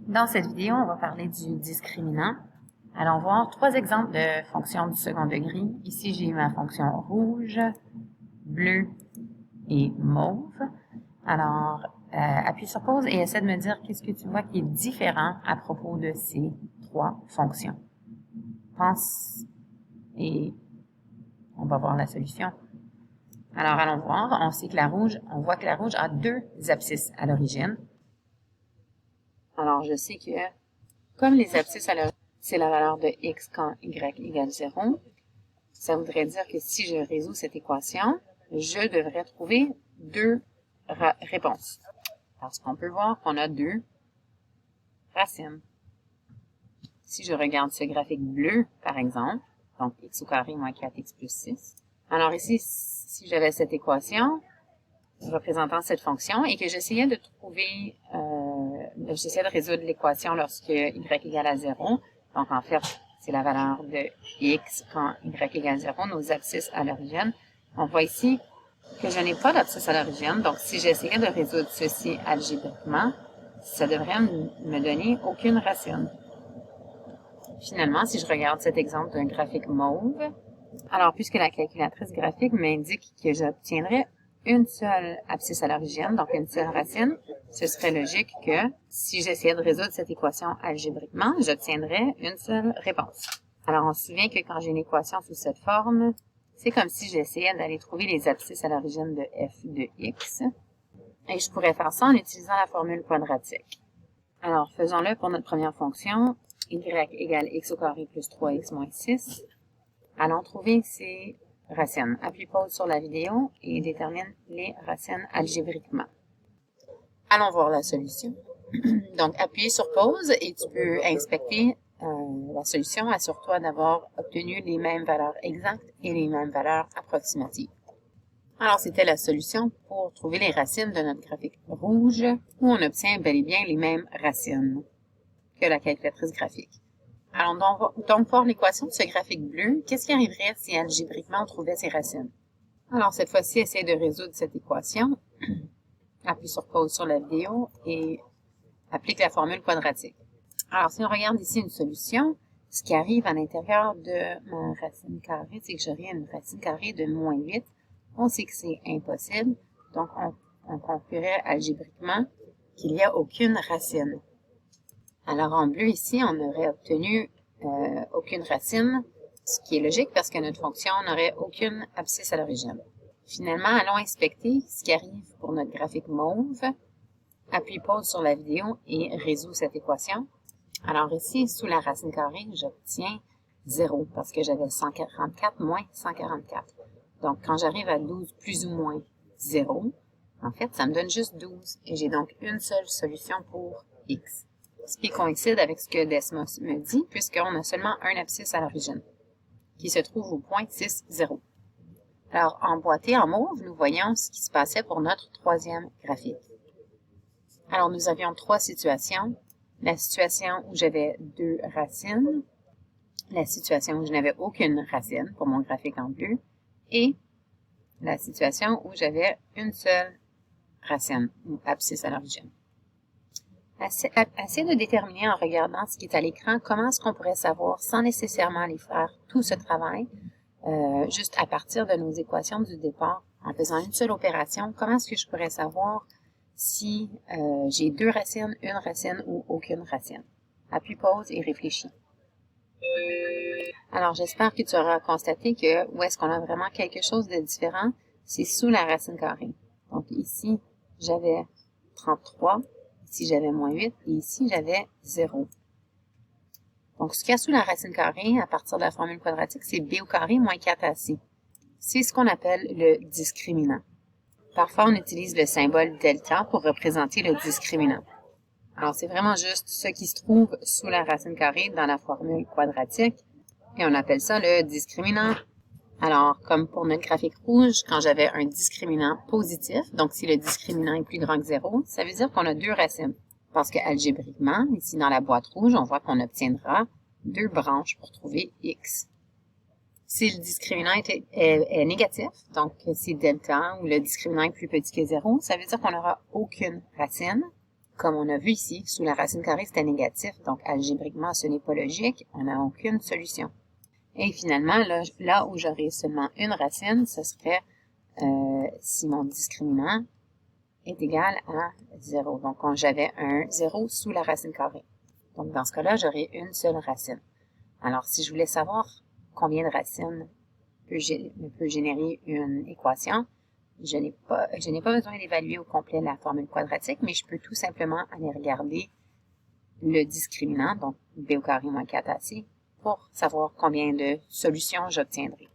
Dans cette vidéo, on va parler du discriminant. Allons voir trois exemples de fonctions du second degré. Ici, j'ai ma fonction rouge, bleu et mauve. Alors, appuie sur pause et essaie de me dire qu'est-ce que tu vois qui est différent à propos de ces trois fonctions. Pense et on va voir la solution. Alors, allons voir. On voit que la rouge a deux abscisses à l'origine. Alors, je sais que, comme les abscisses à l'origine, c'est la valeur de x quand y égale 0, ça voudrait dire que si je résous cette équation, je devrais trouver deux réponses. Parce qu'on peut voir qu'on a deux racines. Si je regarde ce graphique bleu, par exemple, donc x au carré moins 4x plus 6, alors ici, si j'avais cette équation représentant cette fonction et que j'essayais de trouver, j'essayais de résoudre l'équation lorsque y égale à 0, donc en fait, c'est la valeur de x quand y égale 0, nos abscisses à l'origine. On voit ici que je n'ai pas d'abscisse à l'origine, donc si j'essayais de résoudre ceci algébriquement, ça devrait me donner aucune racine. Finalement, si je regarde cet exemple d'un graphique mauve, alors puisque la calculatrice graphique m'indique que j'obtiendrais une seule abscisse à l'origine, donc une seule racine, ce serait logique que si j'essayais de résoudre cette équation algébriquement, j'obtiendrais une seule réponse. Alors on se souvient que quand j'ai une équation sous cette forme, c'est comme si j'essayais d'aller trouver les abscisses à l'origine de f de x, et je pourrais faire ça en utilisant la formule quadratique. Alors faisons-le pour notre première fonction, y égale x au carré plus 3x moins 6. Allons trouver ces racines. Appuie pause sur la vidéo et détermine les racines algébriquement. Allons voir la solution. Donc, appuie sur pause et tu peux inspecter la solution. Assure-toi d'avoir obtenu les mêmes valeurs exactes et les mêmes valeurs approximatives. Alors, c'était la solution pour trouver les racines de notre graphique rouge, où on obtient bel et bien les mêmes racines que la calculatrice graphique. Alors, donc voir l'équation de ce graphique bleu. Qu'est-ce qui arriverait si algébriquement on trouvait ces racines? Alors, cette fois-ci, essaye de résoudre cette équation. Appuie sur pause sur la vidéo et applique la formule quadratique. Alors, si on regarde ici une solution, ce qui arrive à l'intérieur de ma racine carrée, c'est que j'aurai une racine carrée de moins 8. On sait que c'est impossible, donc on conclurait algébriquement qu'il n'y a aucune racine. Alors, en bleu, ici, on aurait obtenu aucune racine, ce qui est logique parce que notre fonction n'aurait aucune abscisse à l'origine. Finalement, allons inspecter ce qui arrive pour notre graphique mauve. Appuie pause sur la vidéo et résous cette équation. Alors ici, sous la racine carrée, j'obtiens 0 parce que j'avais 144 moins 144. Donc, quand j'arrive à 12 plus ou moins 0, en fait, ça me donne juste 12 et j'ai donc une seule solution pour x. Ce qui coïncide avec ce que Desmos me dit, puisqu'on a seulement un abscisse à l'origine, qui se trouve au point 6, 0. Alors, emboîté en mauve, nous voyons ce qui se passait pour notre troisième graphique. Alors, nous avions trois situations. La situation où j'avais deux racines, la situation où je n'avais aucune racine pour mon graphique en bleu, et la situation où j'avais une seule racine, ou abscisse à l'origine. Essayez de déterminer en regardant ce qui est à l'écran comment est-ce qu'on pourrait savoir, sans nécessairement aller faire tout ce travail, juste à partir de nos équations du départ, en faisant une seule opération, comment est-ce que je pourrais savoir si j'ai deux racines, une racine ou aucune racine. Appuie pause et réfléchis. Alors, j'espère que tu auras constaté que où est-ce qu'on a vraiment quelque chose de différent, c'est sous la racine carrée. Donc ici, j'avais 33. Ici, j'avais moins 8 et ici, j'avais 0. Donc, ce qu'il y a sous la racine carrée, à partir de la formule quadratique, c'est b au carré moins 4ac. C'est ce qu'on appelle le discriminant. Parfois, on utilise le symbole delta pour représenter le discriminant. Alors, c'est vraiment juste ce qui se trouve sous la racine carrée dans la formule quadratique et on appelle ça le discriminant. Alors, comme pour notre graphique rouge, quand j'avais un discriminant positif, donc si le discriminant est plus grand que 0, ça veut dire qu'on a deux racines. Parce que algébriquement, ici dans la boîte rouge, on voit qu'on obtiendra deux branches pour trouver x. Si le discriminant est négatif, donc si delta ou le discriminant est plus petit que 0, ça veut dire qu'on n'aura aucune racine. Comme on a vu ici, sous la racine carrée, c'était négatif, donc algébriquement, ce n'est pas logique, on n'a aucune solution. Et finalement, là où j'aurais seulement une racine, ce serait si mon discriminant est égal à 0. Donc, quand j'avais un 0 sous la racine carrée. Donc, dans ce cas-là, j'aurais une seule racine. Alors, si je voulais savoir combien de racines peut générer une équation, je n'ai pas besoin d'évaluer au complet la formule quadratique, mais je peux tout simplement aller regarder le discriminant, donc b au carré moins 4ac, pour savoir combien de solutions j'obtiendrai.